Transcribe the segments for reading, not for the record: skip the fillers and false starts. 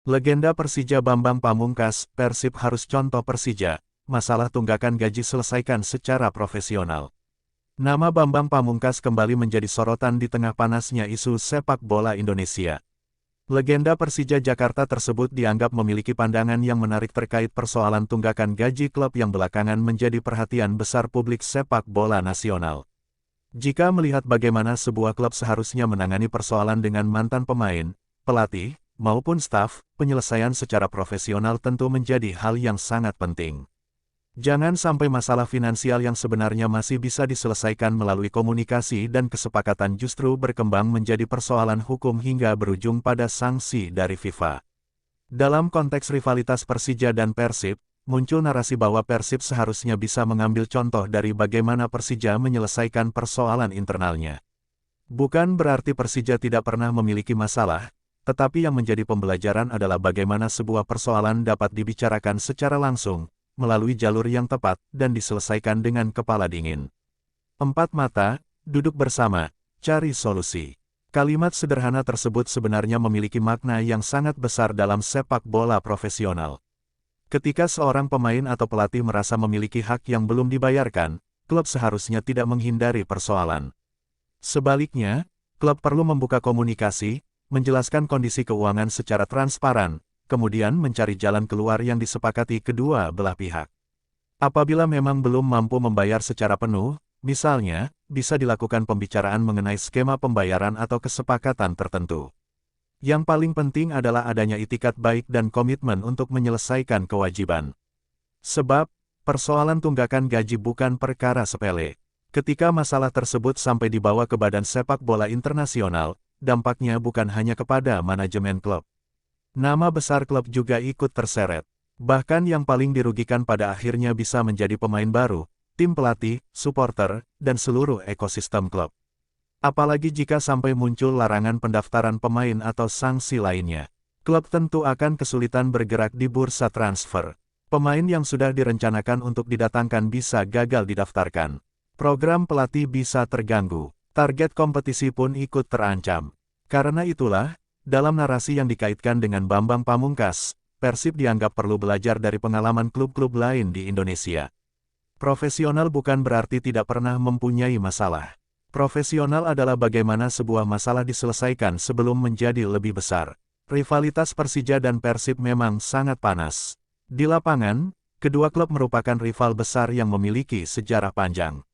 Legenda Persija Bambang Pamungkas, Persib harus contoh Persija, masalah tunggakan gaji selesaikan secara profesional. Nama Bambang Pamungkas kembali menjadi sorotan di tengah panasnya isu sepak bola Indonesia. Legenda Persija Jakarta tersebut dianggap memiliki pandangan yang menarik terkait persoalan tunggakan gaji klub yang belakangan menjadi perhatian besar publik sepak bola nasional. Jika melihat bagaimana sebuah klub seharusnya menangani persoalan dengan mantan pemain, pelatih, maupun staf, penyelesaian secara profesional tentu menjadi hal yang sangat penting. Jangan sampai masalah finansial yang sebenarnya masih bisa diselesaikan melalui komunikasi dan kesepakatan justru berkembang menjadi persoalan hukum hingga berujung pada sanksi dari FIFA. Dalam konteks rivalitas Persija dan Persib, muncul narasi bahwa Persib seharusnya bisa mengambil contoh dari bagaimana Persija menyelesaikan persoalan internalnya. Bukan berarti Persija tidak pernah memiliki masalah, tetapi yang menjadi pembelajaran adalah bagaimana sebuah persoalan dapat dibicarakan secara langsung, melalui jalur yang tepat, dan diselesaikan dengan kepala dingin. Empat mata, duduk bersama, cari solusi. Kalimat sederhana tersebut sebenarnya memiliki makna yang sangat besar dalam sepak bola profesional. Ketika seorang pemain atau pelatih merasa memiliki hak yang belum dibayarkan, klub seharusnya tidak menghindari persoalan. Sebaliknya, klub perlu membuka komunikasi, menjelaskan kondisi keuangan secara transparan, kemudian mencari jalan keluar yang disepakati kedua belah pihak. Apabila memang belum mampu membayar secara penuh, misalnya, bisa dilakukan pembicaraan mengenai skema pembayaran atau kesepakatan tertentu. Yang paling penting adalah adanya itikat baik dan komitmen untuk menyelesaikan kewajiban. Sebab, persoalan tunggakan gaji bukan perkara sepele. Ketika masalah tersebut sampai dibawa ke Badan Sepak Bola Internasional, dampaknya bukan hanya kepada manajemen klub. Nama besar klub juga ikut terseret. Bahkan yang paling dirugikan pada akhirnya bisa menjadi pemain baru, tim pelatih, supporter, dan seluruh ekosistem klub. Apalagi jika sampai muncul larangan pendaftaran pemain atau sanksi lainnya. Klub tentu akan kesulitan bergerak di bursa transfer. Pemain yang sudah direncanakan untuk didatangkan bisa gagal didaftarkan. Program pelatih bisa terganggu. Target kompetisi pun ikut terancam. Karena itulah, dalam narasi yang dikaitkan dengan Bambang Pamungkas, Persib dianggap perlu belajar dari pengalaman klub-klub lain di Indonesia. Profesional bukan berarti tidak pernah mempunyai masalah. Profesional adalah bagaimana sebuah masalah diselesaikan sebelum menjadi lebih besar. Rivalitas Persija dan Persib memang sangat panas. Di lapangan, kedua klub merupakan rival besar yang memiliki sejarah panjang.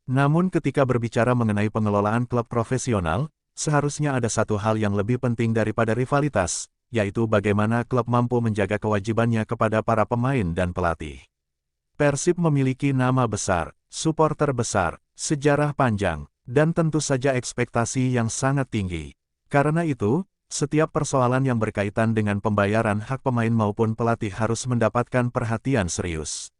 Namun ketika berbicara mengenai pengelolaan klub profesional, seharusnya ada satu hal yang lebih penting daripada rivalitas, yaitu bagaimana klub mampu menjaga kewajibannya kepada para pemain dan pelatih. Persib memiliki nama besar, suporter besar, sejarah panjang, dan tentu saja ekspektasi yang sangat tinggi. Karena itu, setiap persoalan yang berkaitan dengan pembayaran hak pemain maupun pelatih harus mendapatkan perhatian serius.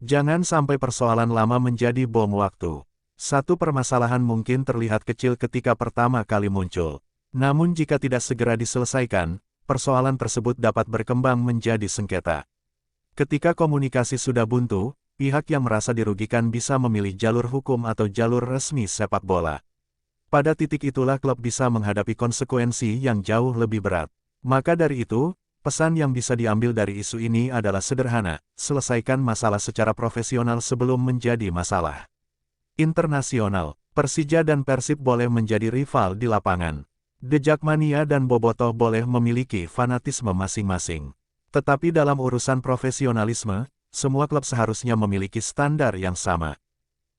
Jangan sampai persoalan lama menjadi bom waktu. Satu permasalahan mungkin terlihat kecil ketika pertama kali muncul. Namun jika tidak segera diselesaikan, persoalan tersebut dapat berkembang menjadi sengketa. Ketika komunikasi sudah buntu, pihak yang merasa dirugikan bisa memilih jalur hukum atau jalur resmi sepak bola. Pada titik itulah klub bisa menghadapi konsekuensi yang jauh lebih berat. Maka dari itu, pesan yang bisa diambil dari isu ini adalah sederhana, selesaikan masalah secara profesional sebelum menjadi masalah internasional. Persija dan Persib boleh menjadi rival di lapangan. The Jakmania dan Bobotoh boleh memiliki fanatisme masing-masing. Tetapi dalam urusan profesionalisme, semua klub seharusnya memiliki standar yang sama.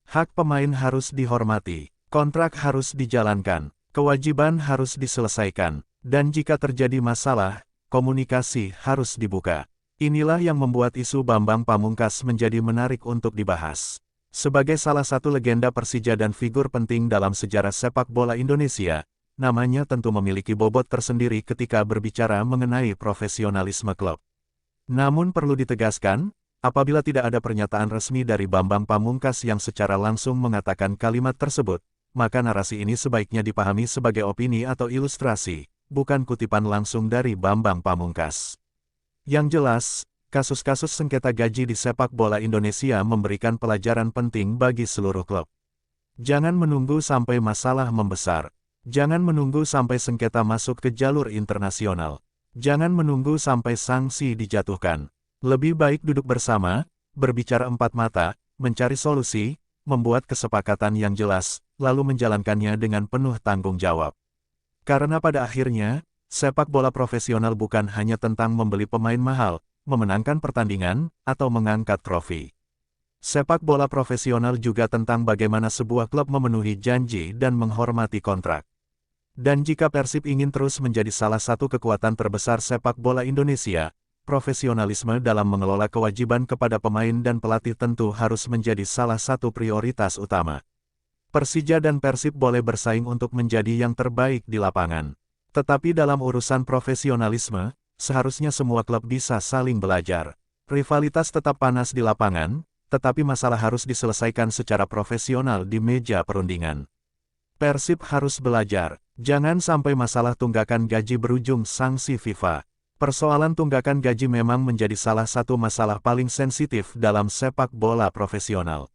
Hak pemain harus dihormati, kontrak harus dijalankan, kewajiban harus diselesaikan, dan jika terjadi masalah, komunikasi harus dibuka. Inilah yang membuat isu Bambang Pamungkas menjadi menarik untuk dibahas. Sebagai salah satu legenda Persija dan figur penting dalam sejarah sepak bola Indonesia, namanya tentu memiliki bobot tersendiri ketika berbicara mengenai profesionalisme klub. Namun perlu ditegaskan, apabila tidak ada pernyataan resmi dari Bambang Pamungkas yang secara langsung mengatakan kalimat tersebut, maka narasi ini sebaiknya dipahami sebagai opini atau ilustrasi, bukan kutipan langsung dari Bambang Pamungkas. Yang jelas, kasus-kasus sengketa gaji di sepak bola Indonesia memberikan pelajaran penting bagi seluruh klub. Jangan menunggu sampai masalah membesar. Jangan menunggu sampai sengketa masuk ke jalur internasional. Jangan menunggu sampai sanksi dijatuhkan. Lebih baik duduk bersama, berbicara empat mata, mencari solusi, membuat kesepakatan yang jelas, lalu menjalankannya dengan penuh tanggung jawab. Karena pada akhirnya, sepak bola profesional bukan hanya tentang membeli pemain mahal, memenangkan pertandingan, atau mengangkat trofi. Sepak bola profesional juga tentang bagaimana sebuah klub memenuhi janji dan menghormati kontrak. Dan jika Persib ingin terus menjadi salah satu kekuatan terbesar sepak bola Indonesia, profesionalisme dalam mengelola kewajiban kepada pemain dan pelatih tentu harus menjadi salah satu prioritas utama. Persija dan Persib boleh bersaing untuk menjadi yang terbaik di lapangan. Tetapi dalam urusan profesionalisme, seharusnya semua klub bisa saling belajar. Rivalitas tetap panas di lapangan, tetapi masalah harus diselesaikan secara profesional di meja perundingan. Persib harus belajar, jangan sampai masalah tunggakan gaji berujung sanksi FIFA. Persoalan tunggakan gaji memang menjadi salah satu masalah paling sensitif dalam sepak bola profesional.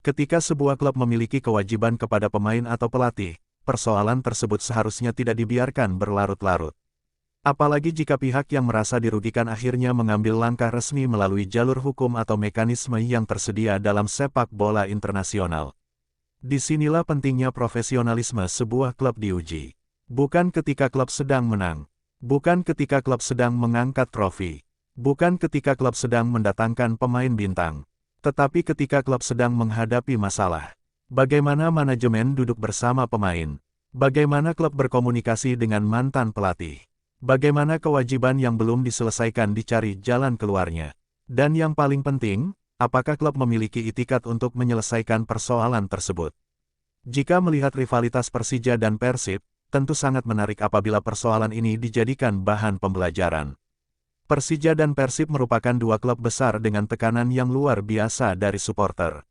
Ketika sebuah klub memiliki kewajiban kepada pemain atau pelatih, persoalan tersebut seharusnya tidak dibiarkan berlarut-larut. Apalagi jika pihak yang merasa dirugikan akhirnya mengambil langkah resmi melalui jalur hukum atau mekanisme yang tersedia dalam sepak bola internasional. Disinilah pentingnya profesionalisme sebuah klub diuji. Bukan ketika klub sedang menang. Bukan ketika klub sedang mengangkat trofi. Bukan ketika klub sedang mendatangkan pemain bintang. Tetapi ketika klub sedang menghadapi masalah. Bagaimana manajemen duduk bersama pemain? Bagaimana klub berkomunikasi dengan mantan pelatih? Bagaimana kewajiban yang belum diselesaikan dicari jalan keluarnya? Dan yang paling penting, apakah klub memiliki itikat untuk menyelesaikan persoalan tersebut? Jika melihat rivalitas Persija dan Persib, tentu sangat menarik apabila persoalan ini dijadikan bahan pembelajaran. Persija dan Persib merupakan dua klub besar dengan tekanan yang luar biasa dari supporter.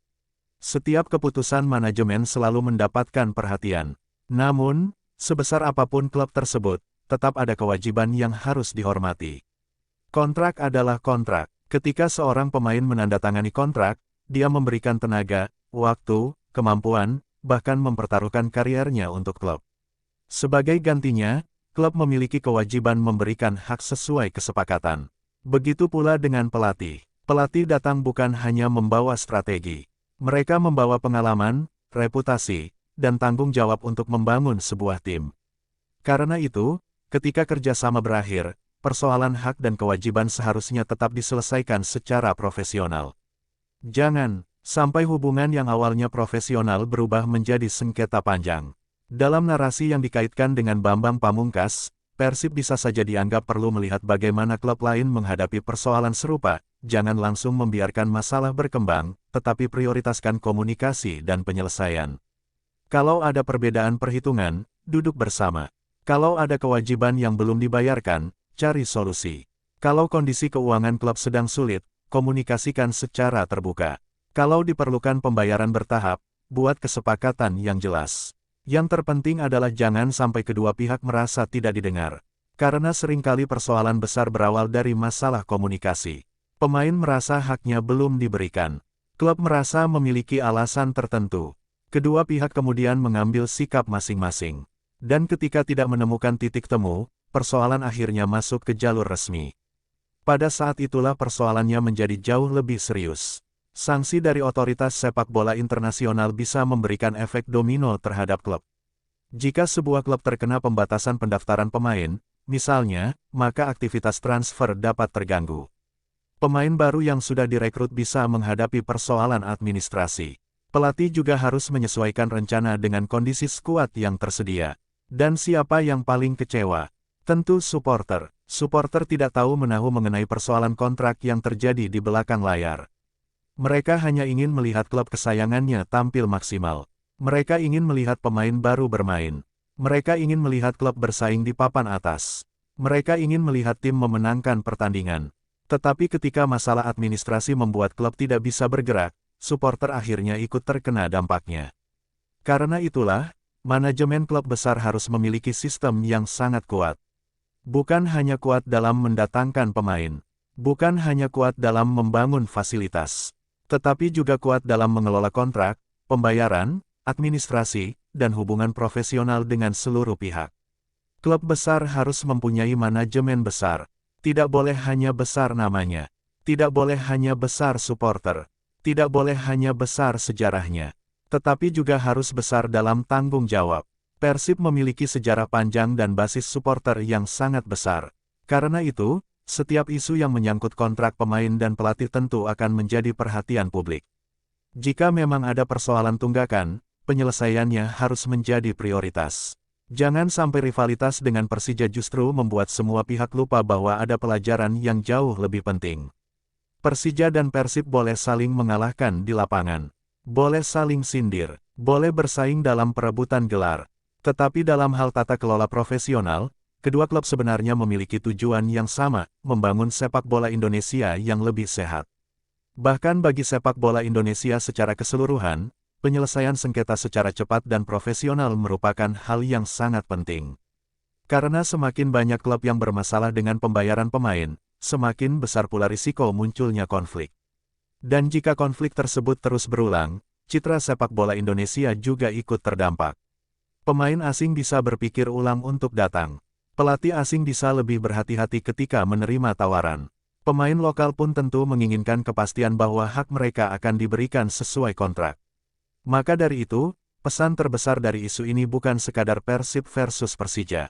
Setiap keputusan manajemen selalu mendapatkan perhatian. Namun, sebesar apapun klub tersebut, tetap ada kewajiban yang harus dihormati. Kontrak adalah kontrak. Ketika seorang pemain menandatangani kontrak, dia memberikan tenaga, waktu, kemampuan, bahkan mempertaruhkan kariernya untuk klub. Sebagai gantinya, klub memiliki kewajiban memberikan hak sesuai kesepakatan. Begitu pula dengan pelatih. Pelatih datang bukan hanya membawa strategi. Mereka membawa pengalaman, reputasi, dan tanggung jawab untuk membangun sebuah tim. Karena itu, ketika kerjasama berakhir, persoalan hak dan kewajiban seharusnya tetap diselesaikan secara profesional. Jangan sampai hubungan yang awalnya profesional berubah menjadi sengketa panjang. Dalam narasi yang dikaitkan dengan Bambang Pamungkas, Persib bisa saja dianggap perlu melihat bagaimana klub lain menghadapi persoalan serupa. Jangan langsung membiarkan masalah berkembang, tetapi prioritaskan komunikasi dan penyelesaian. Kalau ada perbedaan perhitungan, duduk bersama. Kalau ada kewajiban yang belum dibayarkan, cari solusi. Kalau kondisi keuangan klub sedang sulit, komunikasikan secara terbuka. Kalau diperlukan pembayaran bertahap, buat kesepakatan yang jelas. Yang terpenting adalah jangan sampai kedua pihak merasa tidak didengar. Karena seringkali persoalan besar berawal dari masalah komunikasi. Pemain merasa haknya belum diberikan. Klub merasa memiliki alasan tertentu. Kedua pihak kemudian mengambil sikap masing-masing. Dan ketika tidak menemukan titik temu, persoalan akhirnya masuk ke jalur resmi. Pada saat itulah persoalannya menjadi jauh lebih serius. Sanksi dari otoritas sepak bola internasional bisa memberikan efek domino terhadap klub. Jika sebuah klub terkena pembatasan pendaftaran pemain, misalnya, maka aktivitas transfer dapat terganggu. Pemain baru yang sudah direkrut bisa menghadapi persoalan administrasi. Pelatih juga harus menyesuaikan rencana dengan kondisi skuad yang tersedia. Dan siapa yang paling kecewa? Tentu supporter. Supporter tidak tahu menahu mengenai persoalan kontrak yang terjadi di belakang layar. Mereka hanya ingin melihat klub kesayangannya tampil maksimal. Mereka ingin melihat pemain baru bermain. Mereka ingin melihat klub bersaing di papan atas. Mereka ingin melihat tim memenangkan pertandingan. Tetapi ketika masalah administrasi membuat klub tidak bisa bergerak, supporter akhirnya ikut terkena dampaknya. Karena itulah, manajemen klub besar harus memiliki sistem yang sangat kuat. Bukan hanya kuat dalam mendatangkan pemain. Bukan hanya kuat dalam membangun fasilitas. Tetapi juga kuat dalam mengelola kontrak, pembayaran, administrasi, dan hubungan profesional dengan seluruh pihak. Klub besar harus mempunyai manajemen besar. Tidak boleh hanya besar namanya. Tidak boleh hanya besar supporter. Tidak boleh hanya besar sejarahnya. Tetapi juga harus besar dalam tanggung jawab. Persib memiliki sejarah panjang dan basis supporter yang sangat besar. Karena itu, setiap isu yang menyangkut kontrak pemain dan pelatih tentu akan menjadi perhatian publik. Jika memang ada persoalan tunggakan, penyelesaiannya harus menjadi prioritas. Jangan sampai rivalitas dengan Persija justru membuat semua pihak lupa bahwa ada pelajaran yang jauh lebih penting. Persija dan Persib boleh saling mengalahkan di lapangan. Boleh saling sindir. Boleh bersaing dalam perebutan gelar. Tetapi dalam hal tata kelola profesional, kedua klub sebenarnya memiliki tujuan yang sama, membangun sepak bola Indonesia yang lebih sehat. Bahkan bagi sepak bola Indonesia secara keseluruhan, penyelesaian sengketa secara cepat dan profesional merupakan hal yang sangat penting. Karena semakin banyak klub yang bermasalah dengan pembayaran pemain, semakin besar pula risiko munculnya konflik. Dan jika konflik tersebut terus berulang, citra sepak bola Indonesia juga ikut terdampak. Pemain asing bisa berpikir ulang untuk datang. Pelatih asing bisa lebih berhati-hati ketika menerima tawaran. Pemain lokal pun tentu menginginkan kepastian bahwa hak mereka akan diberikan sesuai kontrak. Maka dari itu, pesan terbesar dari isu ini bukan sekadar Persib versus Persija.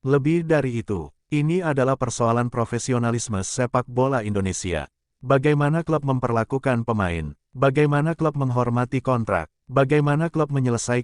Lebih dari itu, ini adalah persoalan profesionalisme sepak bola Indonesia. Bagaimana klub memperlakukan pemain, bagaimana klub menghormati kontrak, bagaimana klub menyelesaikan